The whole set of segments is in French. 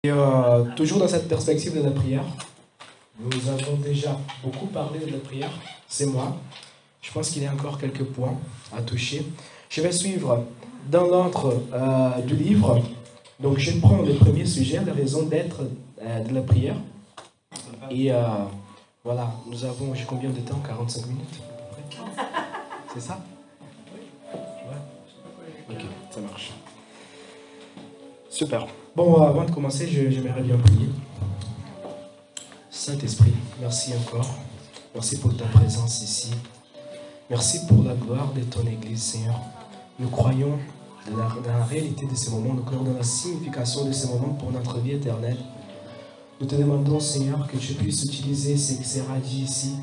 Et toujours dans cette perspective de la prière, nous avons déjà beaucoup parlé de la prière, c'est moi. Je pense qu'il y a encore quelques points à toucher. Je vais suivre dans l'ordre du livre. Donc je prends le premier sujet, la raison d'être de la prière. Et voilà, nous avons, j'ai combien de temps? 45 minutes à peu près. C'est ça? Ouais. Ok, ça marche. Super. Bon, avant de commencer, j'aimerais bien prier. Saint-Esprit, merci encore. Merci pour ta présence ici. Merci pour la gloire de ton Église, Seigneur. Nous croyons dans la réalité de ces moments, nous croyons dans la signification de ces moments pour notre vie éternelle. Nous te demandons, Seigneur, que tu puisses utiliser ce qui sera dit ici,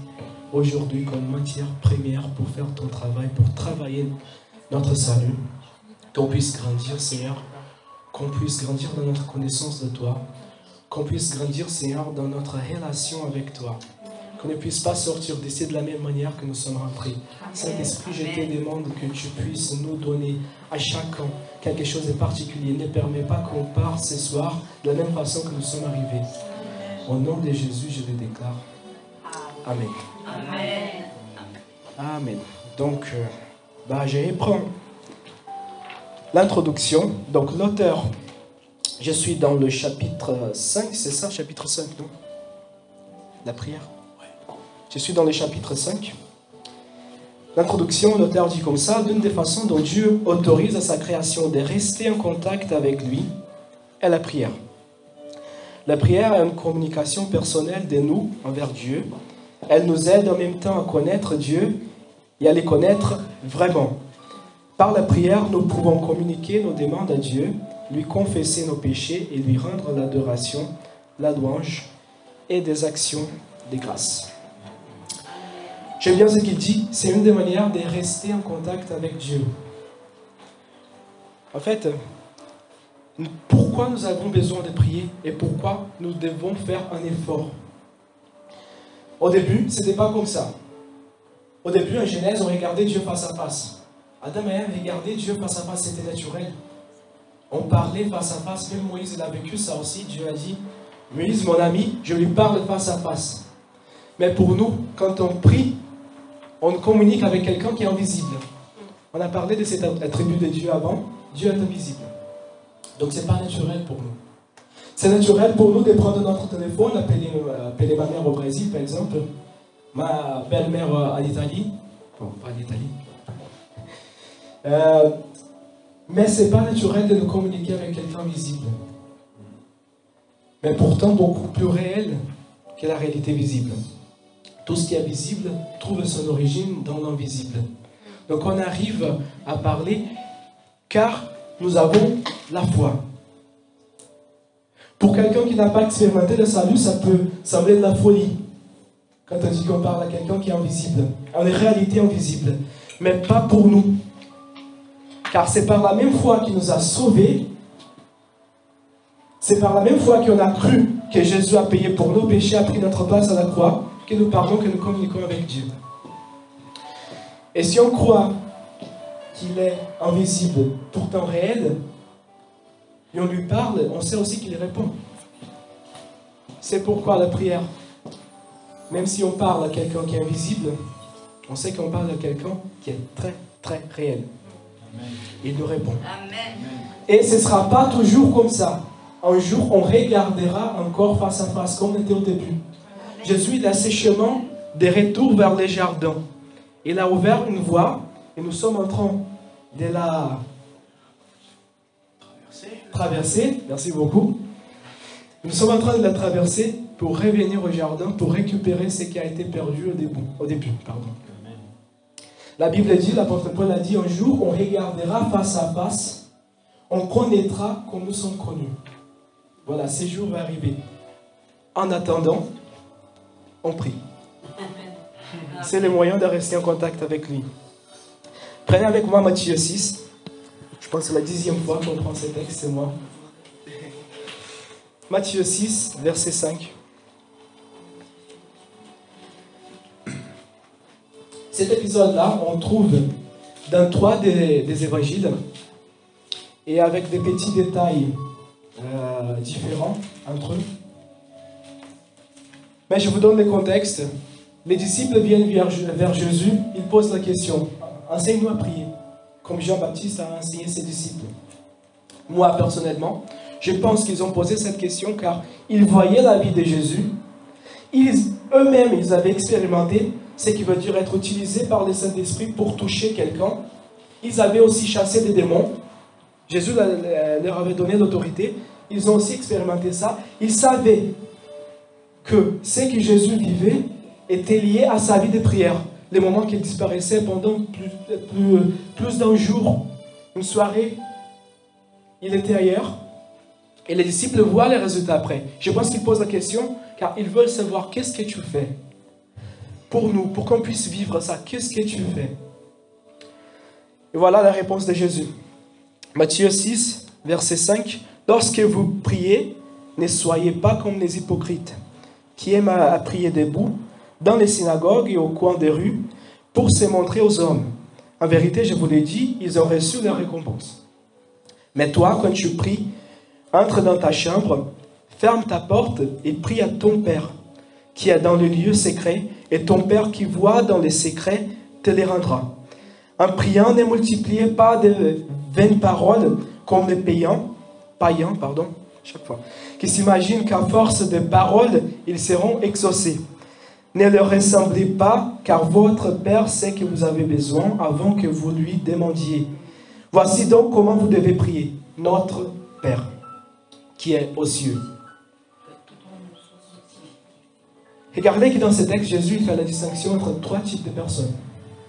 aujourd'hui, comme matière première pour faire ton travail, pour travailler notre salut. Qu'on puisse grandir, Seigneur, qu'on puisse grandir dans notre connaissance de toi, qu'on puisse grandir, Seigneur, dans notre relation avec toi, qu'on ne puisse pas sortir d'ici de la même manière que nous sommes rentrés. Saint-Esprit, je te demande que tu puisses nous donner à chacun quelque chose de particulier. Ne permets pas qu'on parte ce soir de la même façon que nous sommes arrivés. Au nom de Jésus, je le déclare. Amen. Amen. Amen. Donc, je reprends l'introduction. Donc, l'auteur, je suis dans le chapitre 5, c'est ça, chapitre 5, non? La prière. Je suis dans le chapitre 5. L'introduction, l'auteur dit comme ça: l'une des façons dont Dieu autorise à sa création de rester en contact avec lui est la prière. La prière est une communication personnelle de nous envers Dieu. Elle nous aide en même temps à connaître Dieu et à les connaître vraiment. Par la prière, nous pouvons communiquer nos demandes à Dieu, lui confesser nos péchés et lui rendre l'adoration, la louange et des actions de grâce. J'aime bien ce qu'il dit, c'est une des manières de rester en contact avec Dieu. En fait, pourquoi nous avons besoin de prier et pourquoi nous devons faire un effort? Au début, ce n'était pas comme ça. Au début, en Genèse, on regardait Dieu face à face. Adam et Ève regardaient Dieu face à face, c'était naturel. On parlait face à face, même Moïse il a vécu ça aussi. Dieu a dit: Moïse, mon ami, je lui parle face à face. Mais pour nous, quand on prie, on communique avec quelqu'un qui est invisible. On a parlé de cet attribut de Dieu avant. Dieu est invisible. Donc ce n'est pas naturel pour nous. C'est naturel pour nous de prendre notre téléphone, appeler ma mère au Brésil, par exemple, ma belle-mère en Italie. Bon, pas en Italie. Mais ce n'est pas naturel de nous communiquer avec quelqu'un visible. Mais pourtant beaucoup plus réel que la réalité visible. Tout ce qui est visible trouve son origine dans l'invisible. Donc on arrive à parler car nous avons la foi. Pour quelqu'un qui n'a pas expérimenté le salut, ça peut sembler de la folie. Quand on dit qu'on parle à quelqu'un qui est invisible. En réalité invisible. Mais pas pour nous. Car c'est par la même foi qui nous a sauvés. C'est par la même foi qu'on a cru que Jésus a payé pour nos péchés, a pris notre place à la croix, que nous parlons, que nous communiquons avec Dieu. Et si on croit qu'il est invisible, pourtant réel, et on lui parle, on sait aussi qu'il répond. C'est pourquoi la prière, même si on parle à quelqu'un qui est invisible, on sait qu'on parle à quelqu'un qui est très, très réel. Amen. Il nous répond. Amen. Et ce ne sera pas toujours comme ça. Un jour, on regardera encore face à face, comme on était au début. Jésus, il a ses chemins de retour vers les jardins. Il a ouvert une voie et nous sommes en train de la traverser. Merci beaucoup. Nous sommes en train de la traverser pour revenir au jardin, pour récupérer ce qui a été perdu au début. La Bible dit, l'apôtre Paul a dit: un jour, on regardera face à face, on connaîtra comme nous sommes connus. Voilà, ce jour va arriver. En attendant, on prie. C'est le moyen de rester en contact avec lui. Prenez avec moi Matthieu 6. Je pense que c'est la 10e fois qu'on prend ce texte, c'est moi. Matthieu 6, verset 5. Cet épisode-là, on trouve dans 3 des évangiles, et avec des petits détails différents entre eux. Mais je vous donne le contexte. Les disciples viennent vers Jésus, ils posent la question, enseigne-nous à prier, comme Jean-Baptiste a enseigné ses disciples. Moi, personnellement, je pense qu'ils ont posé cette question car ils voyaient la vie de Jésus. Eux-mêmes, ils avaient expérimenté ce qui veut dire être utilisé par le Saint-Esprit pour toucher quelqu'un. Ils avaient aussi chassé des démons. Jésus leur avait donné l'autorité. Ils ont aussi expérimenté ça. Ils savaient que ce que Jésus vivait était lié à sa vie de prière. Les moments qu'il disparaissait pendant plus d'un jour, une soirée, il était ailleurs. Et les disciples voient les résultats après. Je pense qu'ils posent la question car ils veulent savoir qu'est-ce que tu fais pour nous, pour qu'on puisse vivre ça. Qu'est-ce que tu fais? Et voilà la réponse de Jésus. Matthieu 6, verset 5. Lorsque vous priez, ne soyez pas comme les hypocrites qui aiment à prier debout dans les synagogues et au coin des rues pour se montrer aux hommes. En vérité, je vous l'ai dit, ils ont reçu leur récompense. Mais toi, quand tu pries, entre dans ta chambre, ferme ta porte et prie à ton Père qui est dans le lieu secret, et ton Père qui voit dans les secrets te les rendra. En priant, ne multipliez pas de vaines paroles comme les païens, chaque fois, qui s'imaginent qu'à force de paroles, ils seront exaucés. Ne leur ressemblez pas, car votre Père sait que vous avez besoin avant que vous lui demandiez. Voici donc comment vous devez prier. Notre Père, qui est aux cieux. Regardez que dans ce texte, Jésus fait la distinction entre trois types de personnes.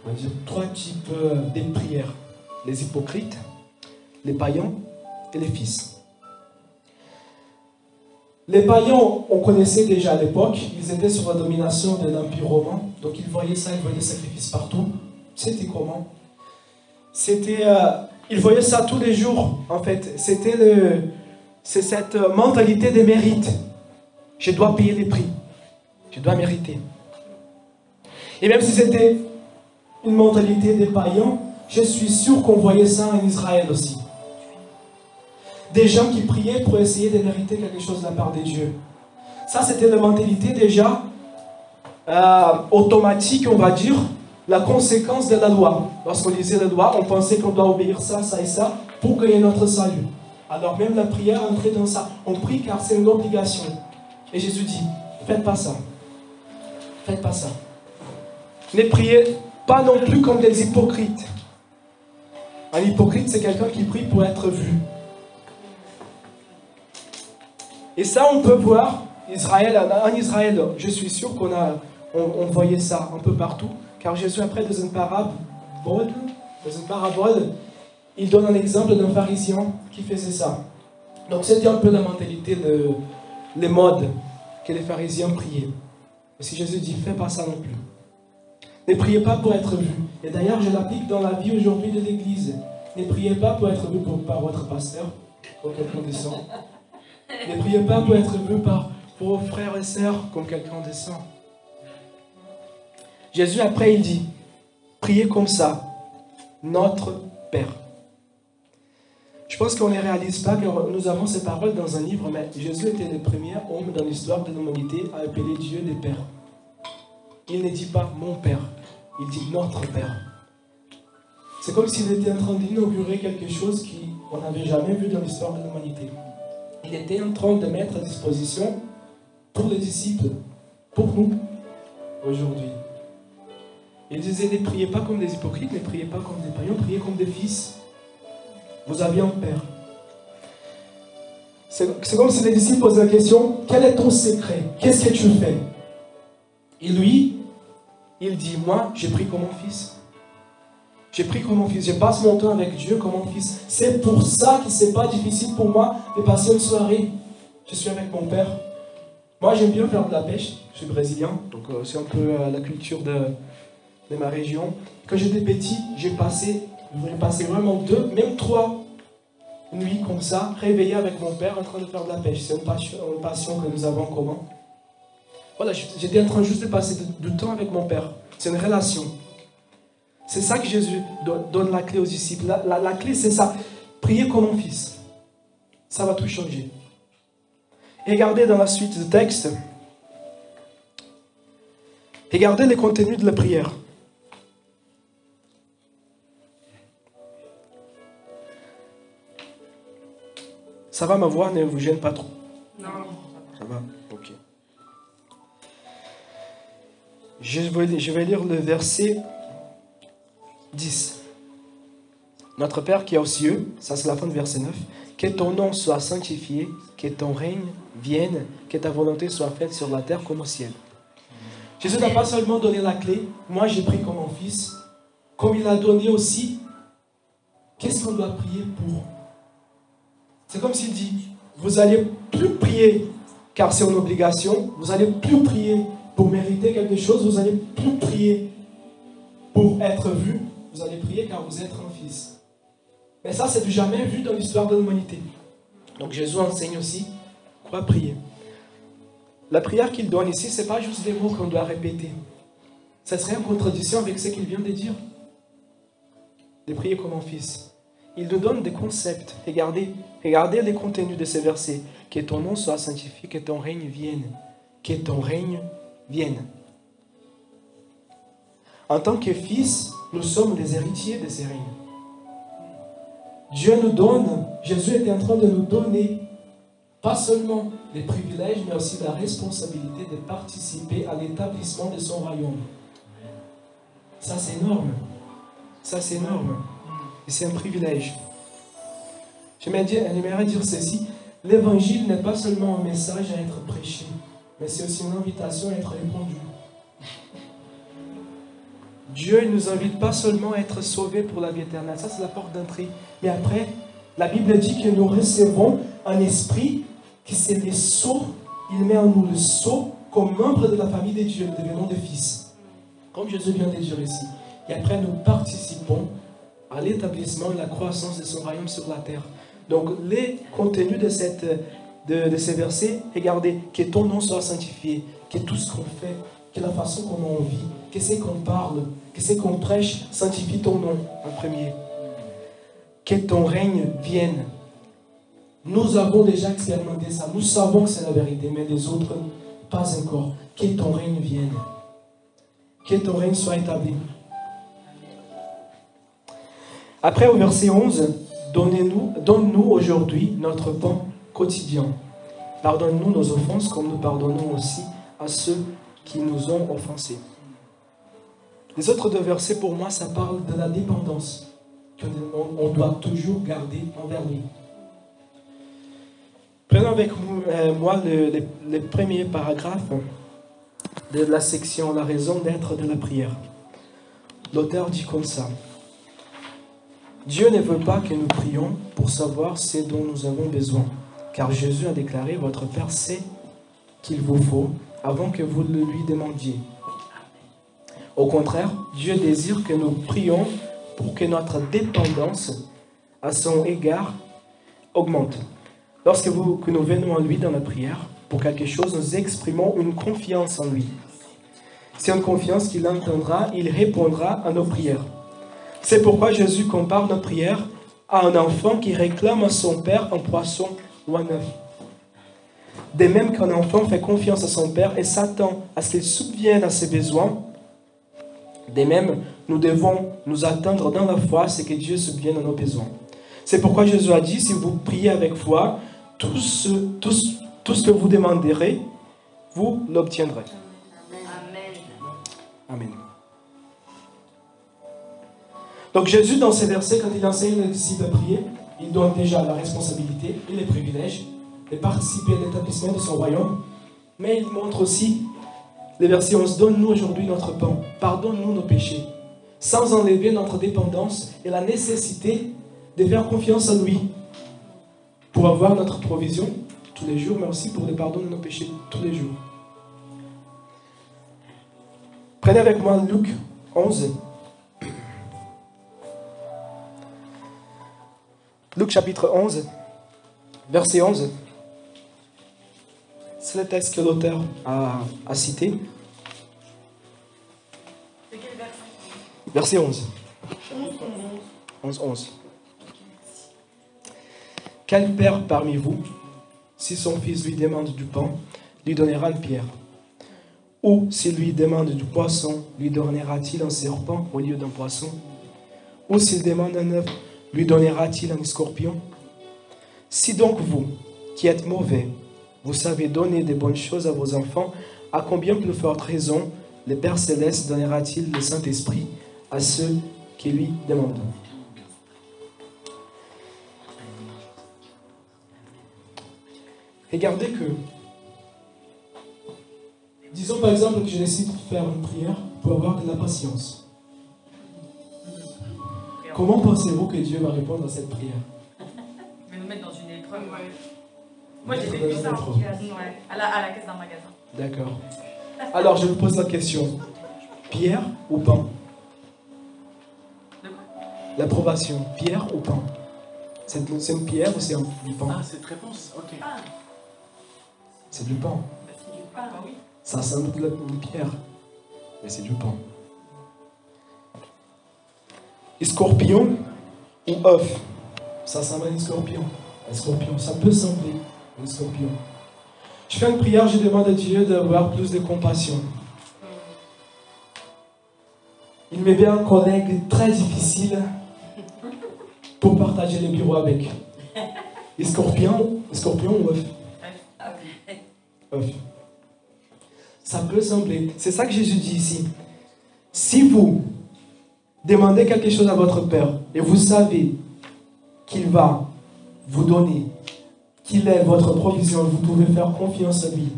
On va dire trois types de prières. Les hypocrites, les païens et les fils. Les païens, on connaissait déjà à l'époque, ils étaient sous la domination de l'Empire romain, donc ils voyaient ça, ils voyaient des sacrifices partout. C'était comment? Ils voyaient ça tous les jours, en fait. C'est cette mentalité de mérite. Je dois payer les prix. Je dois mériter. Et même si c'était une mentalité des païens, je suis sûr qu'on voyait ça en Israël aussi. Des gens qui priaient pour essayer de mériter quelque chose de la part de Dieu. Ça, c'était la mentalité déjà automatique, on va dire, la conséquence de la loi. Lorsqu'on lisait la loi, on pensait qu'on doit obéir ça, ça et ça pour gagner notre salut. Alors même la prière entrait dans ça. On prie car c'est une obligation. Et Jésus dit, faites pas ça. Faites pas ça. Ne priez pas non plus comme des hypocrites. Un hypocrite, c'est quelqu'un qui prie pour être vu. Et ça, on peut voir, en Israël, je suis sûr on voyait ça un peu partout, car Jésus, après, dans une parabole, il donne un exemple d'un pharisien qui faisait ça. Donc, c'était un peu la mentalité, les modes que les pharisiens priaient. Et si Jésus dit, fais pas ça non plus. Ne priez pas pour être vu. Et d'ailleurs, je l'applique dans la vie aujourd'hui de l'Église. Ne priez pas pour être vu par votre pasteur, comme quelqu'un descend. Ne priez pas pour être vu par vos frères et sœurs, comme quelqu'un descend. Jésus, après, il dit, priez comme ça, notre Père. Je pense qu'on ne réalise pas que nous avons ces paroles dans un livre, mais Jésus était le premier homme dans l'histoire de l'humanité à appeler Dieu des pères. Il ne dit pas mon Père, il dit notre Père. C'est comme s'il était en train d'inaugurer quelque chose qu'on n'avait jamais vu dans l'histoire de l'humanité. Il était en train de mettre à disposition pour les disciples, pour nous, aujourd'hui. Il disait, ne priez pas comme des hypocrites, ne priez pas comme des païens, priez comme des fils. Vous aviez un Père. C'est comme si les disciples posaient la question, quel est ton secret? Qu'est-ce que tu fais? Et lui, il dit, moi, j'ai pris comme mon fils. J'ai pris comme mon fils. Je passe mon temps avec Dieu comme mon fils. C'est pour ça que ce n'est pas difficile pour moi de passer une soirée. Je suis avec mon Père. Moi, j'aime bien faire de la pêche. Je suis brésilien, donc c'est un peu la culture de ma région. Quand j'étais petit, j'ai passé vraiment 2, même 3 nuits comme ça, réveillé avec mon Père en train de faire de la pêche. C'est une passion que nous avons en commun. Voilà, j'étais en train juste de passer du temps avec mon Père. C'est une relation. C'est ça que Jésus donne la clé aux disciples. La clé, c'est ça. Priez comme mon fils. Ça va tout changer. regardez dans la suite du texte, regardez le contenu de la prière. Ça va, ma voix ne vous gêne pas trop? Non. Ça va? Ok. Je vais lire le verset 10. Notre Père qui est aux cieux, ça c'est la fin du verset 9, que ton nom soit sanctifié, que ton règne vienne, que ta volonté soit faite sur la terre comme au ciel. Jésus n'a pas seulement donné la clé, moi j'ai pris comme mon fils, comme il a donné aussi, qu'est-ce qu'on doit prier pour? C'est comme s'il dit, vous n'allez plus prier car c'est une obligation, vous n'allez plus prier pour mériter quelque chose, vous n'allez plus prier pour être vu, vous allez prier car vous êtes un fils. Mais ça, c'est du jamais vu dans l'histoire de l'humanité. Donc Jésus enseigne aussi quoi prier. La prière qu'il donne ici, ce n'est pas juste des mots qu'on doit répéter. Ça serait en contradiction avec ce qu'il vient de dire. De prier comme un fils. Il nous donne des concepts. Regardez les contenus de ces versets. Que ton nom soit sanctifié, que ton règne vienne. Que ton règne vienne. En tant que fils, nous sommes les héritiers de ces règnes. Dieu nous donne, Jésus est en train de nous donner pas seulement les privilèges, mais aussi la responsabilité de participer à l'établissement de son royaume. Ça, c'est énorme. Ça, c'est énorme. Et c'est un privilège. J'aimerais dire ceci. L'évangile n'est pas seulement un message à être prêché, mais c'est aussi une invitation à être répandue. Dieu ne nous invite pas seulement à être sauvés pour la vie éternelle. Ça, c'est la porte d'entrée. Mais après, la Bible dit que nous recevons un esprit qui c'est le sceau. Il met en nous le sceau comme membre de la famille de Dieu, nous devenons des fils. Comme Jésus vient de dire ici. Et après, nous participons à l'établissement et à la croissance de son royaume sur la terre. Donc, les contenus de ces versets, regardez, que ton nom soit sanctifié, que tout ce qu'on fait, que la façon comment on vit, que c'est qu'on parle, que c'est qu'on prêche, sanctifie ton nom en premier. Que ton règne vienne. Nous avons déjà expérimenté ça, nous savons que c'est la vérité, mais les autres, pas encore. Que ton règne vienne. Que ton règne soit établi. Après, au verset 11, donne-nous aujourd'hui notre pain quotidien. Pardonne-nous nos offenses comme nous pardonnons aussi à ceux qui nous ont offensés. Les autres deux versets, pour moi, ça parle de la dépendance qu'on doit toujours garder envers lui. Prenons avec moi le premier paragraphe de la section « La raison d'être de la prière ». L'auteur dit comme ça. Dieu ne veut pas que nous prions pour savoir ce dont nous avons besoin, car Jésus a déclaré, votre Père sait qu'il vous faut avant que vous le lui demandiez. Au contraire, Dieu désire que nous prions pour que notre dépendance à son égard augmente. Lorsque nous venons à lui dans la prière, pour quelque chose, nous exprimons une confiance en lui. C'est une confiance qu'il entendra, il répondra à nos prières. C'est pourquoi Jésus compare notre prière à un enfant qui réclame à son père un poisson ou un œuf. De même qu'un enfant fait confiance à son père et s'attend à ce qu'il subvienne à ses besoins, de même, nous devons nous attendre dans la foi à ce que Dieu subvienne à nos besoins. C'est pourquoi Jésus a dit, si vous priez avec foi, tout ce que vous demanderez, vous l'obtiendrez. Amen. Amen. Donc Jésus, dans ces versets, quand il enseigne les disciples à prier, il donne déjà la responsabilité et les privilèges de participer à l'établissement de son royaume, mais il montre aussi, les versets 11, donne-nous aujourd'hui notre pain, pardonne-nous nos péchés, sans enlever notre dépendance et la nécessité de faire confiance en lui pour avoir notre provision tous les jours, mais aussi pour le pardon de nos péchés tous les jours. Prenez avec moi Luc 11. Luc chapitre 11, verset 11. C'est le texte que l'auteur a cité. C'est quel verset? Verset 11. 11. Quel père parmi vous, Si son fils lui demande du pain, lui donnera une pierre? Ou s'il lui demande du poisson, lui donnera-t-il un serpent au lieu d'un poisson? Ou s'il demande un œuf, lui donnera-t-il un scorpion? Si donc vous, qui êtes mauvais, vous savez donner de bonnes choses à vos enfants, à combien plus forte raison le Père Céleste donnera-t-il le Saint-Esprit à ceux qui lui demandent? Regardez que, disons par exemple que je décide de faire une prière pour avoir de la patience. Comment pensez-vous que Dieu va répondre à cette prière? Il va nous mettre dans une épreuve. Moi, j'ai vécu ça en à la caisse d'un magasin. D'accord. Alors, je vous pose la question. Pierre ou pain? De quoi? L'approbation. Pierre ou pain? C'est une pierre ou c'est du pain? Ah, cette réponse, ok. Ah, C'est du pain. c'est du pain, oui. Ça semble une pierre, mais c'est du pain. Scorpion ou œuf? Ça semble un scorpion. Un scorpion, ça peut sembler un scorpion. Je fais une prière, je demande à Dieu d'avoir plus de compassion. Il me met un collègue très difficile pour partager le bureau avec. Scorpion ou œuf? Œuf. Ça peut sembler. C'est ça que Jésus dit ici. Si vous demandez quelque chose à votre Père et vous savez qu'il va vous donner, qu'il est votre provision, vous pouvez faire confiance à lui.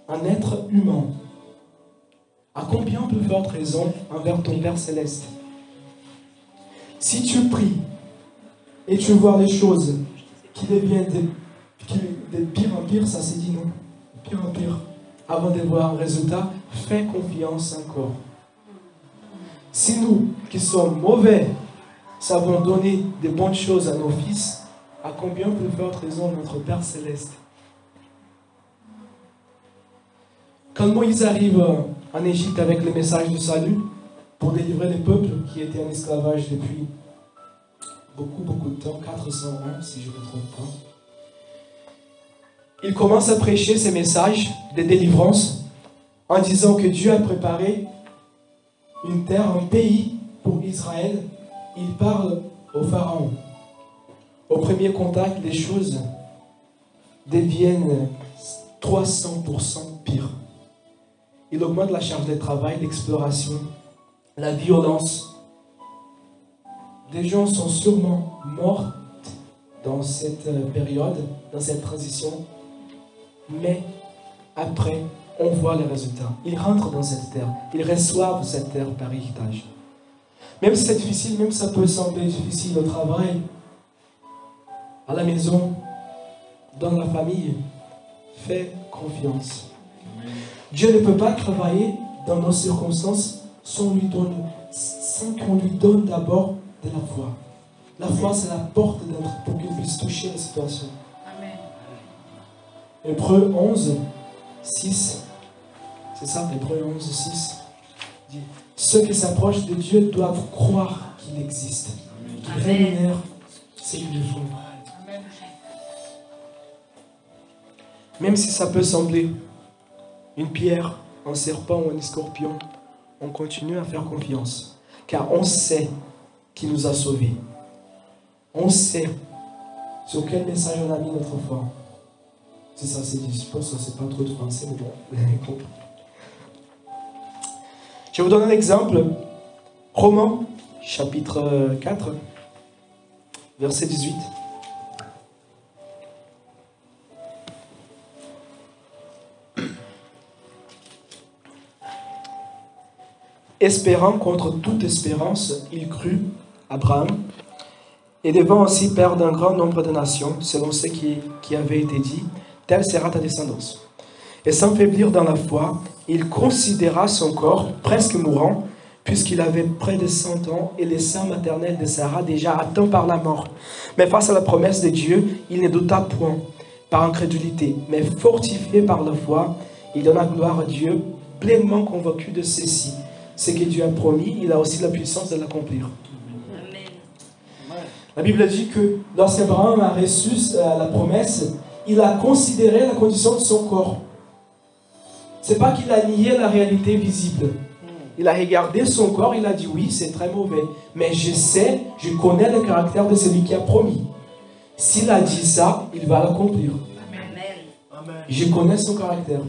Un être humain. À combien plus forte raison envers ton Père Céleste? Si tu pries et tu vois les choses qui deviennent de pire en pire, ça s'est dit non, de pire en pire, avant de voir un résultat, fais confiance encore. Si nous, qui sommes mauvais, savons donner de bonnes choses à nos fils, à combien plus forte raison notre Père Céleste? Quand Moïse arrive en Égypte avec le message de salut pour délivrer les peuples qui étaient en esclavage depuis beaucoup de temps, 400 ans si je ne me trompe pas, il commence à prêcher ces messages de délivrance en disant que Dieu a préparé une terre, un pays pour Israël. Il parle au Pharaon. Au premier contact, les choses deviennent 300% pires. Il augmente la charge de travail, l'exploration, la violence. Des gens sont sûrement morts dans cette période, dans cette transition. Mais après, on voit les résultats. Ils rentrent dans cette terre. Ils reçoivent cette terre par héritage. Même si c'est difficile, même si ça peut sembler difficile au travail, à la maison, dans la famille, fais confiance. Dieu ne peut pas travailler dans nos circonstances sans qu'on lui donne d'abord de la foi. La foi, c'est la porte pour qu'il puisse toucher la situation. Amen. Hébreux 11, 6. C'est ça, Hébreux 11, 6. Dit, ceux qui s'approchent de Dieu doivent croire qu'il existe, qu'il rémunère ceux qui le font. Amen. Même si ça peut sembler une pierre, un serpent ou un scorpion, on continue à faire confiance. Car on sait qui nous a sauvés. On sait sur quel message on a mis notre foi. C'est ça, c'est dit. Je pense que c'est pas trop de français, mais bon, vous avez compris. Je vous donne un exemple. Romains, chapitre 4, verset 18. Espérant contre toute espérance, il crut, Abraham, et devant aussi père d'un grand nombre de nations, selon ce qui avait été dit, telle sera ta descendance. Et sans faiblir dans la foi, il considéra son corps presque mourant, puisqu'il avait près de 100 ans, et le sein maternel de Sarah déjà atteint par la mort. Mais face à la promesse de Dieu, il ne douta point, par incrédulité, mais fortifié par la foi, il donna gloire à Dieu, pleinement convaincu de ceci. Ce que Dieu a promis, il a aussi la puissance de l'accomplir. La Bible dit que lorsqu'Abraham a reçu la promesse, il a considéré la condition de son corps. C'est pas qu'il a nié la réalité visible. Il a regardé son corps, il a dit oui, c'est très mauvais. Mais je connais le caractère de celui qui a promis. S'il a dit ça, il va l'accomplir. Amen. Je connais son caractère.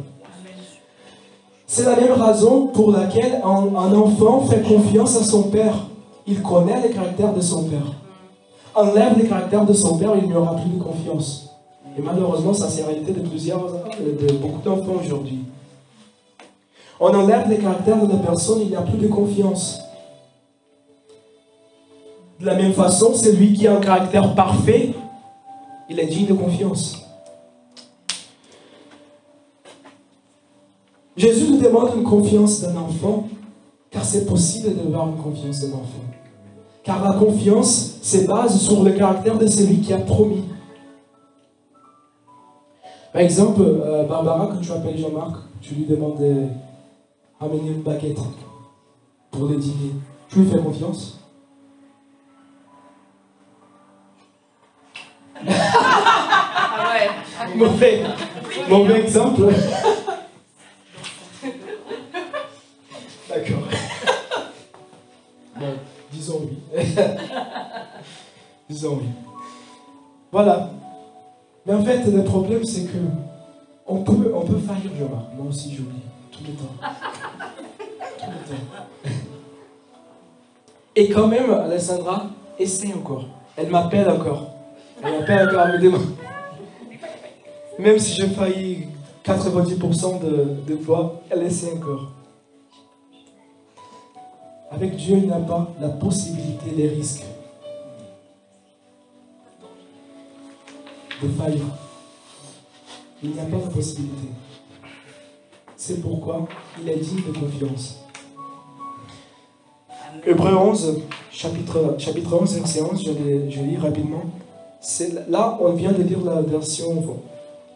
C'est la même raison pour laquelle un enfant fait confiance à son père. Il connaît le caractère de son père. Enlève le caractère de son père, il n'y aura plus de confiance. Et malheureusement, ça c'est la réalité de beaucoup d'enfants aujourd'hui. On enlève le caractère de la personne, il n'y a plus de confiance. De la même façon, celui qui a un caractère parfait, il est digne de confiance. Jésus nous demande une confiance d'un enfant, car c'est possible d'avoir une confiance d'un enfant. Car la confiance se base sur le caractère de celui qui a promis. Par exemple, Barbara, quand tu appelles Jean-Marc, tu lui demandes de ramener une baguette pour le dîner. Tu lui fais confiance? Ah ouais. Mauvais exemple. D'accord. Bon, disons oui. Disons oui. Voilà. Mais en fait, le problème, c'est que on peut faillir, Jean-Marc. Moi aussi, j'oublie. Tout le temps. Tout le temps. Et quand même, Alessandra essaie encore. Elle m'appelle encore. Elle m'appelle encore, elle me demande. Même si j'ai failli 90% de fois, elle essaie encore. Avec Dieu, il n'y a pas la possibilité des risques de faillir. Il n'y a pas de possibilité. C'est pourquoi il est digne de confiance. Hébreux 11, chapitre 11, verset 11, je lis rapidement. Là, on vient de lire la version,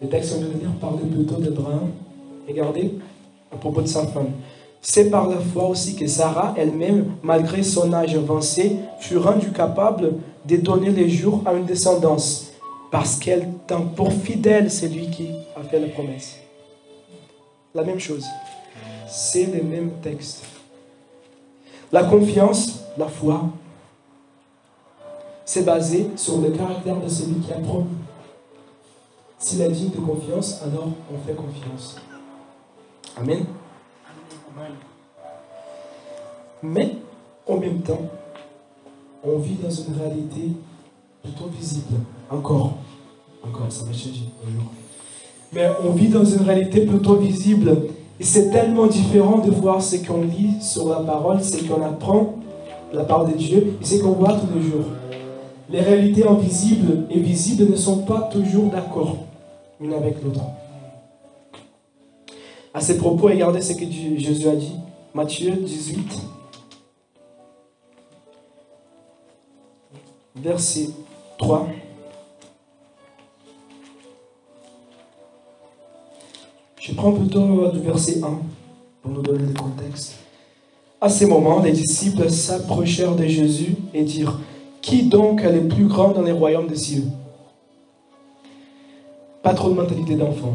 le texte qu'on vient de lire parle plutôt d'Abraham. Regardez, à propos de sa femme. C'est par la foi aussi que Sarah elle-même, malgré son âge avancé, fut rendue capable de donner les jours à une descendance, parce qu'elle tint pour fidèle celui qui a fait la promesse. La même chose. C'est le même texte. La confiance, la foi, c'est basé sur le caractère de celui qui a promis. S'il est digne de confiance, alors on fait confiance. Amen. Mais, en même temps, on vit dans une réalité plutôt visible. Encore, ça va changer. Mais on vit dans une réalité plutôt visible. Et c'est tellement différent de voir ce qu'on lit sur la parole, ce qu'on apprend de la part de Dieu, et ce qu'on voit tous les jours. Les réalités invisibles et visibles ne sont pas toujours d'accord l'une avec l'autre. À ces propos, regardez ce que Jésus a dit. Matthieu 18, verset 3. Je prends plutôt du verset 1 pour nous donner le contexte. À ces moments, les disciples s'approchèrent de Jésus et dirent: qui donc est le plus grand dans les royaumes des cieux? Pas trop de mentalité d'enfant.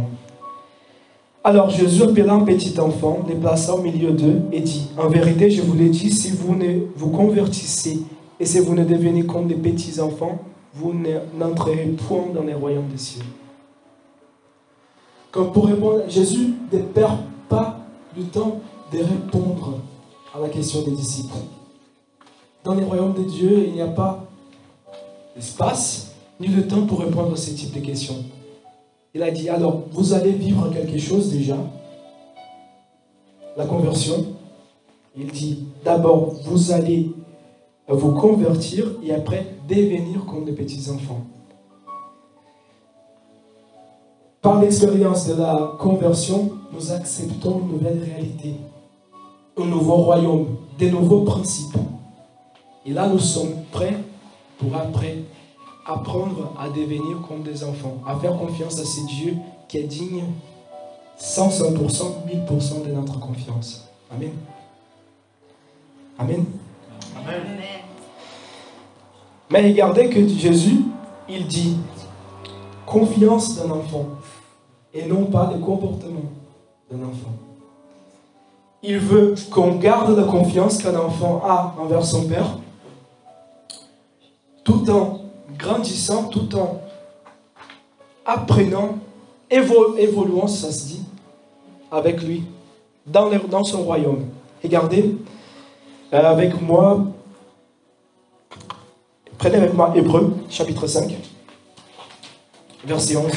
Alors Jésus appela un petit enfant, le plaça au milieu d'eux et dit: en vérité, je vous l'ai dit, si vous ne vous convertissez et si vous ne devenez comme des petits enfants, vous n'entrerez point dans les royaumes des cieux. Comme pour répondre, Jésus ne perd pas du temps de répondre à la question des disciples. Dans les royaumes de Dieu, il n'y a pas l'espace ni le temps pour répondre à ce type de questions. Il a dit: alors, vous allez vivre quelque chose déjà, la conversion. Il dit: d'abord, vous allez vous convertir et après devenir comme des petits enfants. Par l'expérience de la conversion, nous acceptons une nouvelle réalité, un nouveau royaume, des nouveaux principes. Et là, nous sommes prêts pour après apprendre à devenir comme des enfants, à faire confiance à ce Dieu qui est digne 100%, 1000% de notre confiance. Amen. Amen. Amen. Mais regardez que Jésus, il dit: confiance d'un enfant et non pas le comportement d'un enfant. Il veut qu'on garde la confiance qu'un enfant a envers son père, tout en grandissant, tout en apprenant, évoluant, ça se dit, avec lui, dans son royaume. Regardez avec moi, prenez avec moi Hébreux, chapitre 5, verset 11.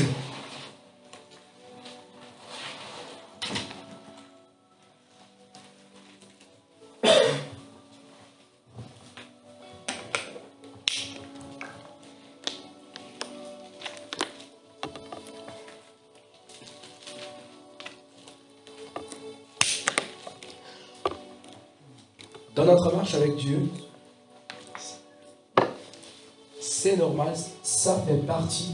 Dans notre marche avec Dieu, c'est normal, ça fait partie,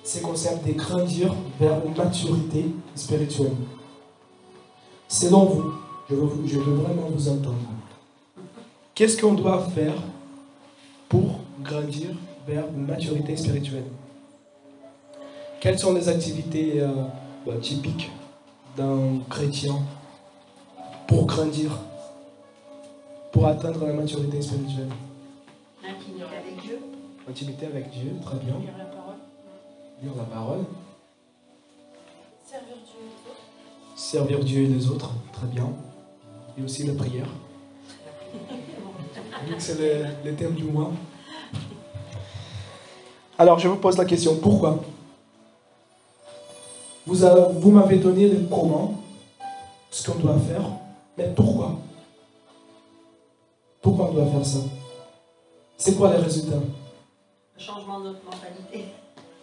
ces concepts de grandir vers une maturité spirituelle. Selon vous, je veux vraiment vous entendre. Qu'est-ce qu'on doit faire pour grandir vers une maturité spirituelle? Quelles sont les activités typiques d'un chrétien pour grandir, pour atteindre la maturité spirituelle? Intimité avec Dieu. Intimité avec Dieu, très bien. Lire la parole. Lire la parole. Servir Dieu et les autres. Servir Dieu et les autres, très bien. Et aussi la prière. Vu que c'est le thème du mois. Alors, je vous pose la question, pourquoi? Vous m'avez donné le comment, ce qu'on doit faire, mais pourquoi? Pourquoi on doit faire ça? C'est quoi les résultats? Le changement de notre mentalité.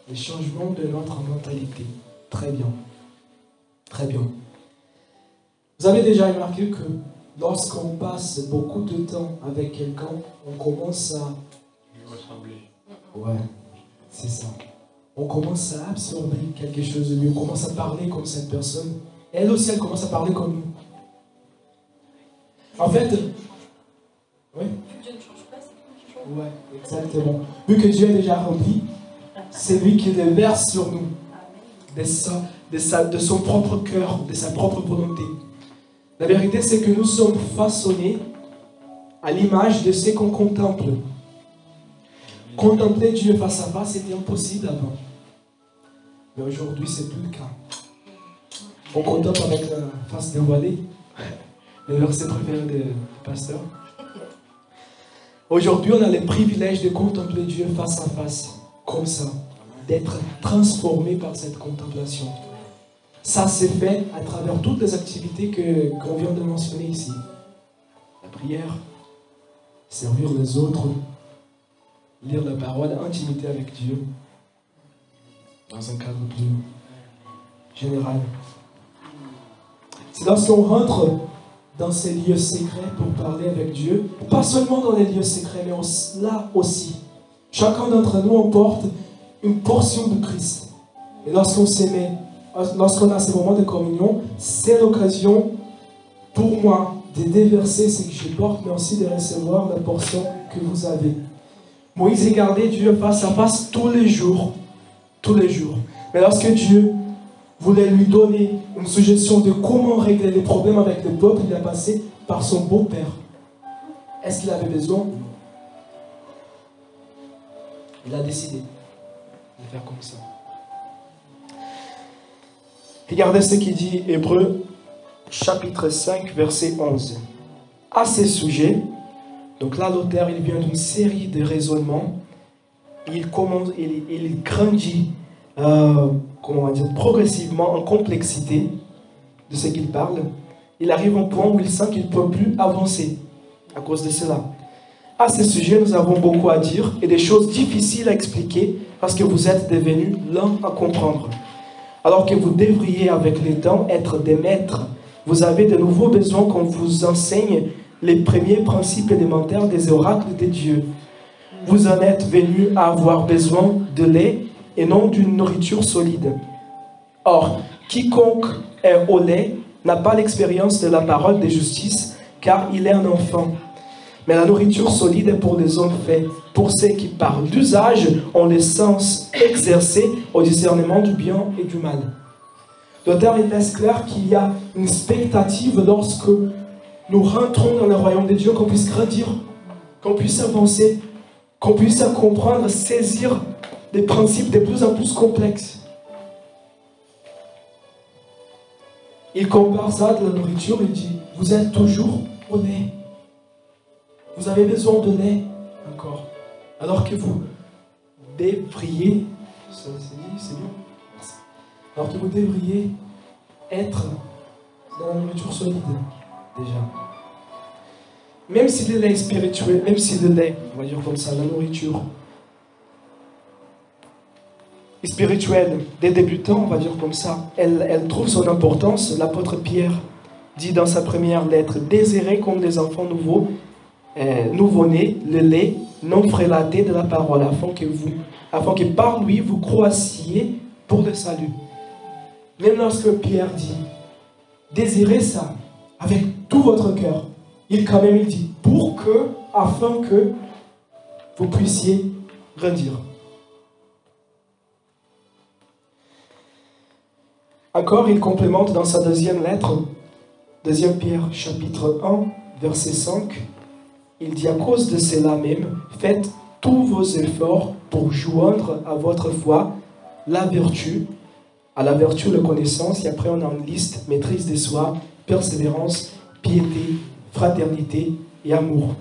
Le changement de notre mentalité. Très bien. Très bien. Vous avez déjà remarqué que lorsqu'on passe beaucoup de temps avec quelqu'un, on commence à lui ressembler. Ouais, c'est ça. On commence à absorber quelque chose de lui. On commence à parler comme cette personne. Elle aussi, elle commence à parler comme nous. En fait, oui. Vu que Dieu ne change pas, c'est nous qui changeons. Ouais, exactement. Vu que Dieu est déjà rempli, c'est lui qui le verse sur nous. De son propre cœur, de sa propre volonté. La vérité, c'est que nous sommes façonnés à l'image de ce qu'on contemple. Contempler Dieu face à face, c'était impossible avant. Mais aujourd'hui, c'est plus le cas. On contemple avec la face dévoilée. Le verset préféré du pasteur. Aujourd'hui, on a le privilège de contempler Dieu face à face, comme ça, d'être transformé par cette contemplation. Ça s'est fait à travers toutes les activités qu'on vient de mentionner ici. La prière, servir les autres, lire la parole, intimité avec Dieu, dans un cadre plus général. C'est lorsqu'on rentre dans ces lieux secrets pour parler avec Dieu, pas seulement dans les lieux secrets, mais là aussi. Chacun d'entre nous emporte une portion de Christ. Et lorsqu'on s'aimait, lorsqu'on a ces moments de communion, c'est l'occasion pour moi de déverser ce que je porte, mais aussi de recevoir la portion que vous avez. Moïse regardait Dieu face à face tous les jours. Tous les jours. Mais lorsque Dieu voulait lui donner une suggestion de comment régler les problèmes avec le peuple, il a passé par son beau-père. Est-ce qu'il avait besoin? Il a décidé de faire comme ça. Regardez ce qu'il dit, Hébreux, chapitre 5, verset 11. À ce sujet, donc là, l'auteur, il vient d'une série de raisonnements. Il grandit, comment on va dire, progressivement en complexité de ce qu'il parle. Il arrive au point où il sent qu'il ne peut plus avancer à cause de cela. À ce sujet, nous avons beaucoup à dire et des choses difficiles à expliquer parce que vous êtes devenus lents à comprendre. Alors que vous devriez, avec le temps, être des maîtres. Vous avez de nouveaux besoins qu'on vous enseigne les premiers principes élémentaires des oracles de Dieu. Vous en êtes venus à avoir besoin de lait et non d'une nourriture solide. Or, quiconque est au lait n'a pas l'expérience de la parole de justice, car il est un enfant. Mais la nourriture solide est pour les hommes faits, pour ceux qui par l'usage ont les sens exercés au discernement du bien et du mal. L'auteur il laisse clair qu'il y a une expectative lorsque nous rentrons dans le royaume de Dieu, qu'on puisse grandir, qu'on puisse avancer, qu'on puisse comprendre, saisir des principes de plus en plus complexes. Il compare ça de la nourriture, il dit, vous êtes toujours au lait. Vous avez besoin de lait encore. Alors que vous devriez, ça c'est dit, c'est bien. Merci. Alors que vous devriez être dans la nourriture solide, déjà. Même si le lait est spirituel, même si le lait, on va dire comme ça, la nourriture spirituelle des débutants, on va dire comme ça, elle trouve son importance. L'apôtre Pierre dit dans sa première lettre, désirez comme des enfants nouveau-nés, le lait non frélaté de la parole, afin que par lui vous croissiez pour le salut. Même lorsque Pierre dit, désirez ça avec tout votre cœur, il dit, afin que vous puissiez grandir. Encore, il complémente dans sa deuxième lettre, 2 Pierre chapitre 1, verset 5, il dit, à cause de cela même, faites tous vos efforts pour joindre à votre foi la vertu, à la vertu la connaissance, et après on a une liste, maîtrise de soi, persévérance, piété, fraternité et amour.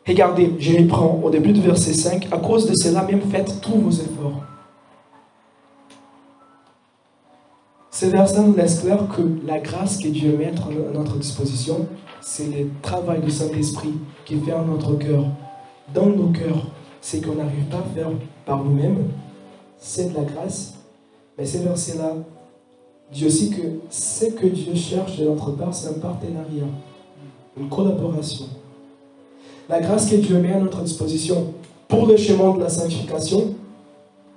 Regardez, je reprends au début du verset 5, à cause de cela même, faites tous vos efforts. Ce verset nous laisse clair que la grâce que Dieu met à notre disposition, c'est le travail du Saint-Esprit qui fait en notre cœur, dans nos cœurs, ce qu'on n'arrive pas à faire par nous-mêmes, c'est de la grâce. Mais ce verset-là dit aussi que ce que Dieu cherche de notre part, c'est un partenariat, une collaboration. La grâce que Dieu met à notre disposition pour le chemin de la sanctification,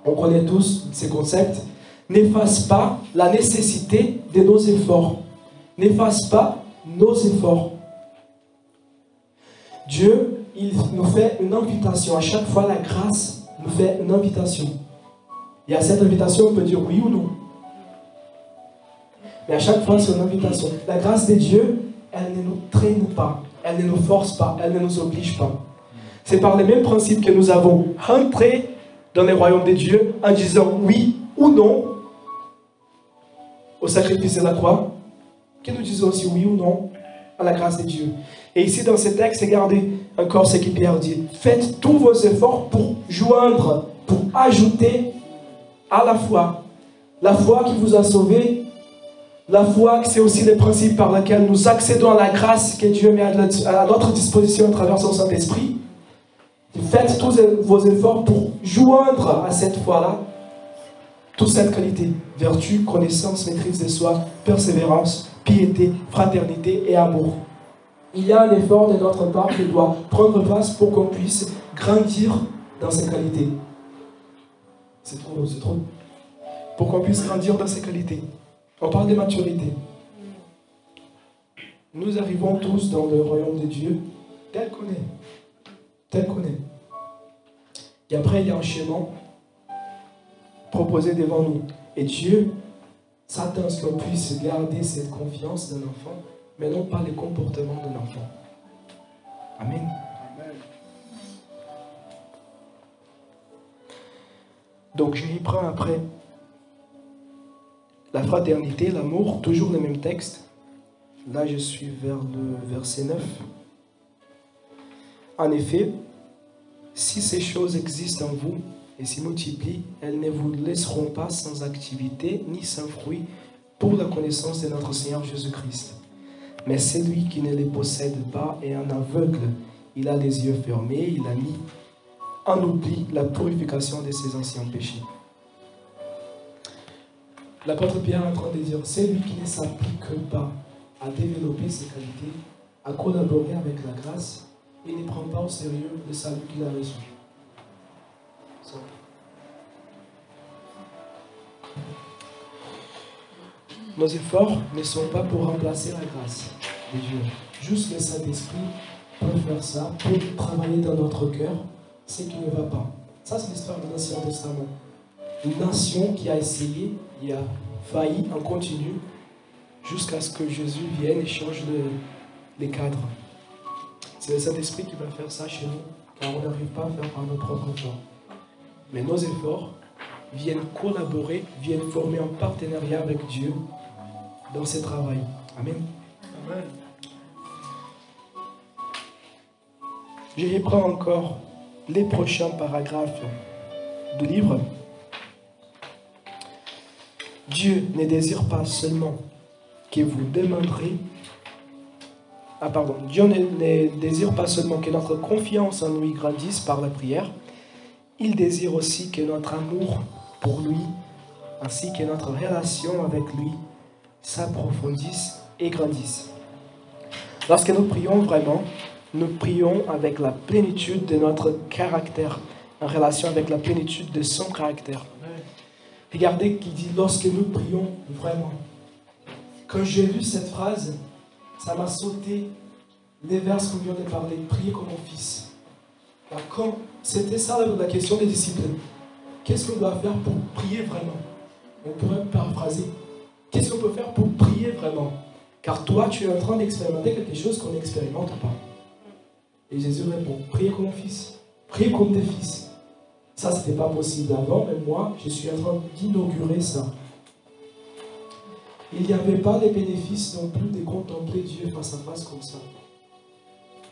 on connaît tous ces concepts, n'efface pas la nécessité de nos efforts. N'efface pas nos efforts. Dieu, il nous fait une invitation. À chaque fois, la grâce nous fait une invitation. Et à cette invitation, on peut dire oui ou non. Mais à chaque fois, c'est une invitation. La grâce de Dieu, elle ne nous traîne pas. Elle ne nous force pas. Elle ne nous oblige pas. C'est par les mêmes principes que nous avons rentré dans le royaume de Dieu en disant oui ou non au sacrifice de la croix, que nous disons aussi oui ou non à la grâce de Dieu. Et ici dans ce texte, regardez encore ce que Pierre dit. Faites tous vos efforts pour joindre, pour ajouter à la foi. La foi qui vous a sauvé, la foi c'est aussi le principe par lequel nous accédons à la grâce que Dieu met à notre disposition à travers son Saint-Esprit. Faites tous vos efforts pour joindre à cette foi-là toute cette qualité, vertu, connaissance, maîtrise de soi, persévérance, piété, fraternité et amour. Il y a un effort de notre part qui doit prendre place pour qu'on puisse grandir dans ces qualités. C'est trop, c'est trop. Pour qu'on puisse grandir dans ces qualités. On parle de maturité. Nous arrivons tous dans le royaume de Dieu tel qu'on est. Tel qu'on est. Et après, il y a un schéma proposé devant nous. Et Dieu s'attend à ce qu'on puisse garder cette confiance d'un enfant, mais non pas les comportements d'un enfant. Amen. Donc je reprends après. La fraternité, l'amour, toujours le même texte. Là je suis vers le verset 9. En effet, si ces choses existent en vous et s'y multiplient, elles ne vous laisseront pas sans activité ni sans fruit pour la connaissance de notre Seigneur Jésus-Christ. Mais celui qui ne les possède pas est un aveugle. Il a les yeux fermés, il a mis en oubli la purification de ses anciens péchés. L'apôtre Pierre est en train de dire, celui qui ne s'applique pas à développer ses qualités, à collaborer avec la grâce, il ne prend pas au sérieux le salut qu'il a reçu. Nos efforts ne sont pas pour remplacer la grâce de Dieu. juste le Saint-Esprit peut faire ça, peut travailler dans notre cœur, ce qui ne va pas. Ça, c'est l'histoire de l'Ancien Testament. Une nation qui a essayé, qui a failli en continu, jusqu'à ce que Jésus vienne et change les cadres. C'est le Saint-Esprit qui va faire ça chez nous, car on n'arrive pas à faire par nos propres efforts. Mais nos efforts viennent collaborer, viennent former un partenariat avec Dieu dans ce travail. Amen. Amen. Je reprends encore les prochains paragraphes du livre. Dieu ne désire pas seulement que vous demanderez. Dieu ne désire pas seulement que notre confiance en lui grandisse par la prière. Il désire aussi que notre amour pour lui, ainsi que notre relation avec lui, s'approfondisse et grandisse. Lorsque nous prions vraiment, nous prions avec la plénitude de notre caractère, en relation avec la plénitude de son caractère. Regardez qui dit, lorsque nous prions vraiment. Quand j'ai lu cette phrase, ça m'a sauté les vers qu'on vient de parler, prier comme mon fils. C'était ça la question des disciples. Qu'est-ce qu'on doit faire pour prier vraiment? On pourrait paraphraser. Qu'est-ce qu'on peut faire pour prier vraiment? Car toi, tu es en train d'expérimenter quelque chose qu'on n'expérimente pas. Et Jésus répond, priez comme mon fils. Priez comme tes fils. Ça, ce n'était pas possible avant, mais moi, je suis en train d'inaugurer ça. Il n'y avait pas les bénéfices non plus de contempler Dieu face à face comme ça.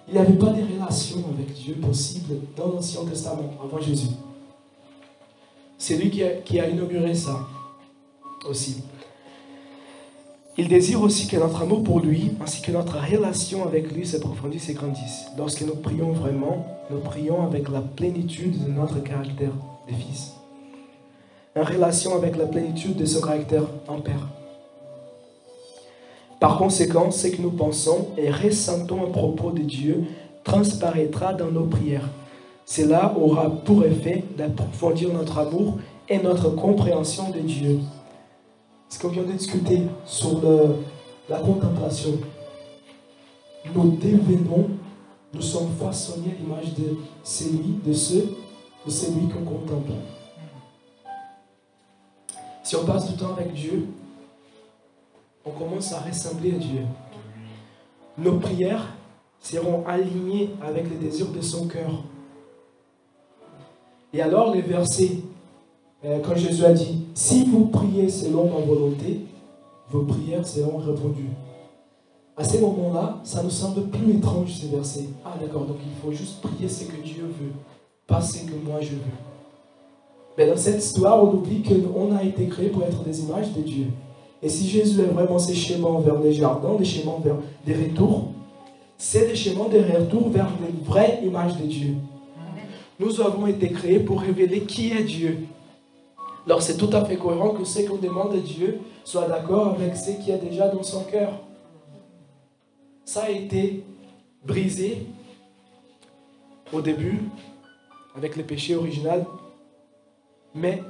Il n'y avait pas de relation avec Dieu possible dans l'Ancien Testament, avant Jésus. C'est lui qui a inauguré ça aussi. Il désire aussi que notre amour pour lui, ainsi que notre relation avec lui s'approfondisse et grandisse. Lorsque nous prions vraiment, nous prions avec la plénitude de notre caractère de fils. En relation avec la plénitude de son caractère en Père. Par conséquent, ce que nous pensons et ressentons à propos de Dieu transparaîtra dans nos prières. Cela aura pour effet d'approfondir notre amour et notre compréhension de Dieu. Ce qu'on vient de discuter sur la contemplation. Nous devenons, nous sommes façonnés à l'image de celui qu'on contemple. Si on passe du temps avec Dieu, on commence à ressembler à Dieu. Nos prières seront alignées avec les désirs de son cœur. Et alors les versets, quand Jésus a dit, si vous priez selon ma volonté, vos prières seront répondues. À ces moments-là, ça nous semble plus étrange ces versets. Ah d'accord, donc il faut juste prier ce que Dieu veut, pas ce que moi je veux. Mais dans cette histoire, on oublie qu'on a été créé pour être des images de Dieu. Et si Jésus est vraiment ces chemins vers les jardins, des chemins vers des retours, c'est des chemins de retour vers les vraies images de Dieu. Nous avons été créés pour révéler qui est Dieu. Alors c'est tout à fait cohérent que ce qu'on demande à Dieu soit d'accord avec ce qui est déjà dans son cœur. Ça a été brisé au début avec le péché original, mais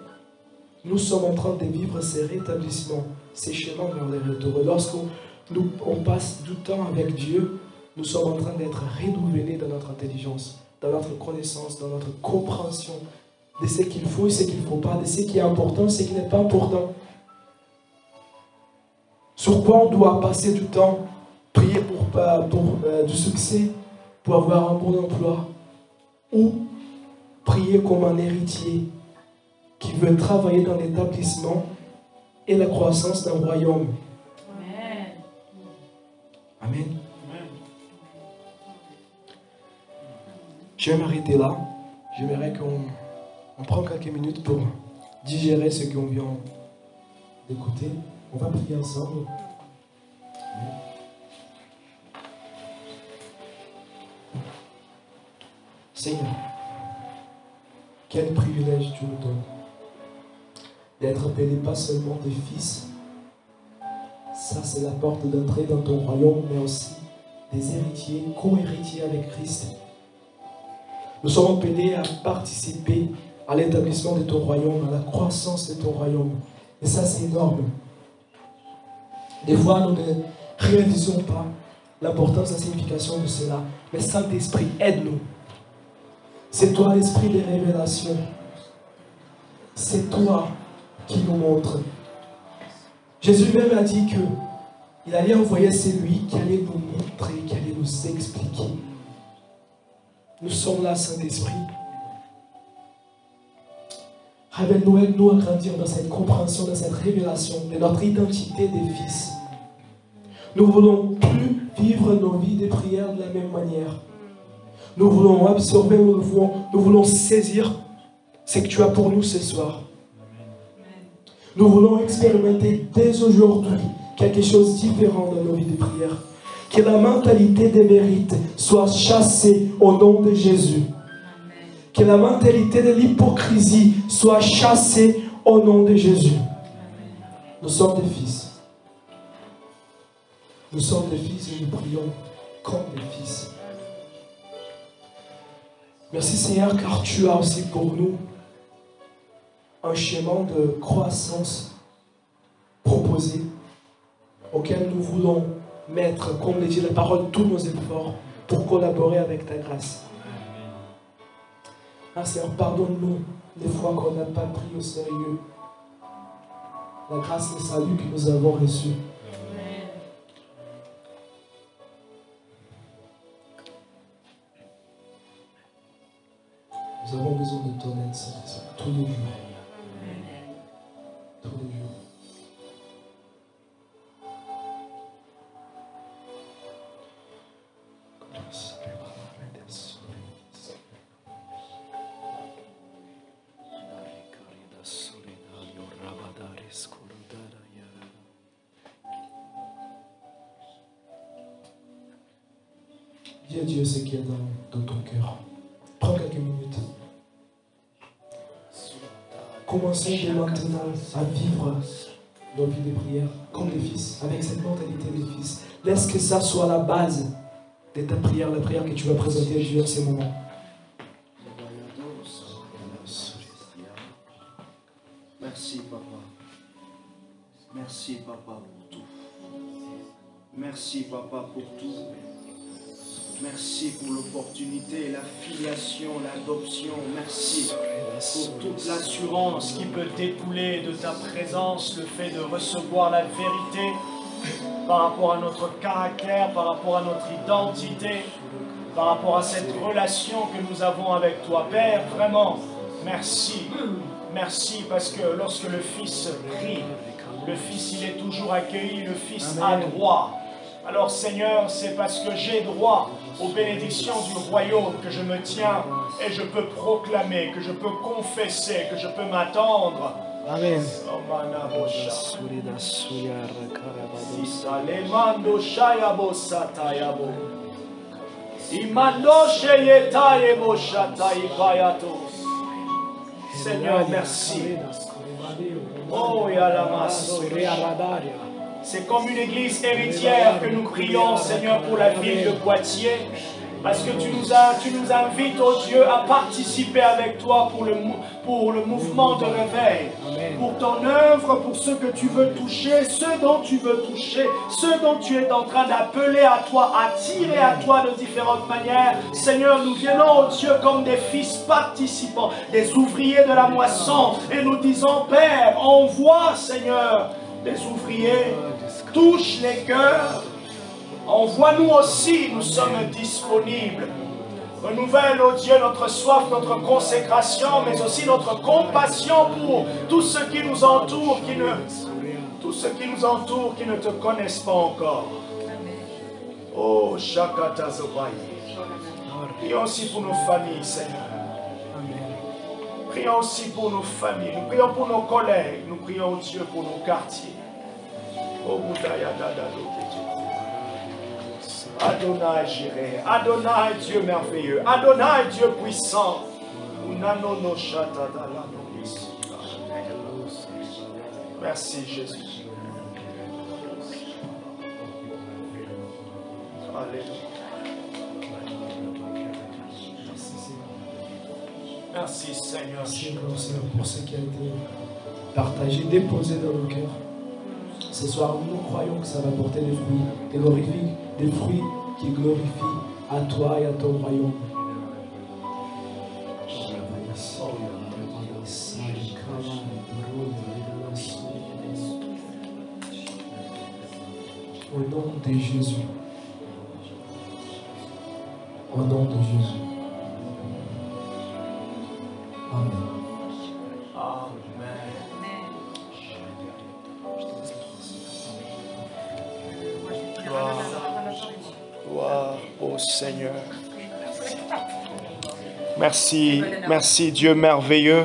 nous sommes en train de vivre ces rétablissements, ces chemins vers les retours. Et lorsqu'on passe du temps avec Dieu, nous sommes en train d'être renouvelés dans notre intelligence, dans notre connaissance, dans notre compréhension de ce qu'il faut et ce qu'il ne faut pas, de ce qui est important et ce qui n'est pas important. Sur quoi on doit passer du temps, prier pour du succès, pour avoir un bon emploi, ou prier comme un héritier qui veut travailler dans l'établissement et la croissance d'un royaume. Amen. Amen. Je vais m'arrêter là. J'aimerais qu'on prenne quelques minutes pour digérer ce qu'on vient d'écouter. On va prier ensemble. Seigneur, quel privilège tu nous donnes d'être appelés pas seulement des fils, ça c'est la porte d'entrée dans ton royaume, mais aussi des héritiers, co-héritiers avec Christ. Nous sommes appelés à participer à l'établissement de ton royaume, à la croissance de ton royaume. Et ça c'est énorme. Des fois nous ne réalisons pas l'importance, la signification de cela. Mais Saint-Esprit, aide-nous. C'est toi l'esprit des révélations. C'est toi qui nous montre. Jésus même a dit qu'il allait envoyer celui qui allait nous montrer, qui allait nous expliquer. Nous sommes là, Saint-Esprit. Révèle-nous, aide-nous à grandir dans cette compréhension, dans cette révélation de notre identité des fils. Nous ne voulons plus vivre nos vies de prière de la même manière. Nous voulons absorber, nous voulons saisir ce que tu as pour nous ce soir. Nous voulons expérimenter dès aujourd'hui quelque chose de différent dans nos vies de prière. Que la mentalité des mérites soit chassée au nom de Jésus. Que la mentalité de l'hypocrisie soit chassée au nom de Jésus. Nous sommes des fils. Nous sommes des fils et nous prions comme des fils. Merci Seigneur, car tu as aussi pour nous un chemin de croissance proposé, auquel nous voulons mettre, comme le dit la parole, tous nos efforts pour collaborer avec ta grâce. Ah Seigneur, pardonne-nous les fois qu'on n'a pas pris au sérieux la grâce et le salut que nous avons reçu. Nous avons besoin de ton aide, Saint-Esprit, tous les jours. Tous les jours. Dis à Dieu ce qu'il y a dans ton cœur. Prends quelques minutes. Commençons dès maintenant à vivre nos vies de prière comme des fils, avec cette mentalité des fils. Laisse que ça soit la base de ta prière, la prière que tu vas présenter à Dieu en ces moments. Merci Papa. Merci Papa pour tout. Merci Papa pour tout. Merci pour l'opportunité, la filiation, l'adoption. Merci pour toute l'assurance qui peut découler de ta présence, le fait de recevoir la vérité par rapport à notre caractère, par rapport à notre identité, par rapport à cette relation que nous avons avec toi. Père, vraiment, merci. Merci parce que lorsque le Fils prie, le Fils il est toujours accueilli, le Fils a droit. Alors Seigneur, c'est parce que j'ai droit aux bénédictions du royaume que je me tiens et je peux proclamer, que je peux confesser, que je peux m'attendre. Amen. Seigneur, merci. Oh, c'est comme une église héritière que nous prions, Seigneur, pour la ville de Poitiers. Parce que tu nous invites, oh Dieu, à participer avec toi pour le mouvement de réveil. Amen. Pour ton œuvre, pour ce que tu veux toucher, ceux dont tu veux toucher, ceux dont tu es en train d'appeler à toi, attirer à toi de différentes manières. Seigneur, nous venons, oh Dieu, comme des fils participants, des ouvriers de la moisson. Et nous disons, Père, envoie, Seigneur, des ouvriers, touche les cœurs. Envoie-nous aussi, nous sommes disponibles. Renouvelle, oh Dieu, notre soif, notre consécration, mais aussi notre compassion pour tous ceux qui nous entourent, qui ne te connaissent pas encore. Oh, Shakata Zobaï. Prions aussi pour nos familles, Seigneur. Prions aussi pour nos familles. Nous prions pour nos collègues. Nous prions, oh Dieu, pour nos quartiers. Oh, Moutaya Dadado. Adonai Jireh, Adonai Dieu merveilleux, Adonai Dieu puissant. Merci Jésus. Alléluia. Merci Seigneur. Merci Seigneur pour ce qui a été partagé, déposé dans nos cœurs. Ce soir, nous croyons que ça va porter des fruits, des fruits qui glorifient à toi et à ton royaume. Au nom de Jésus. Au nom de Jésus. Amen. Gloire au Seigneur. Merci, merci Dieu merveilleux.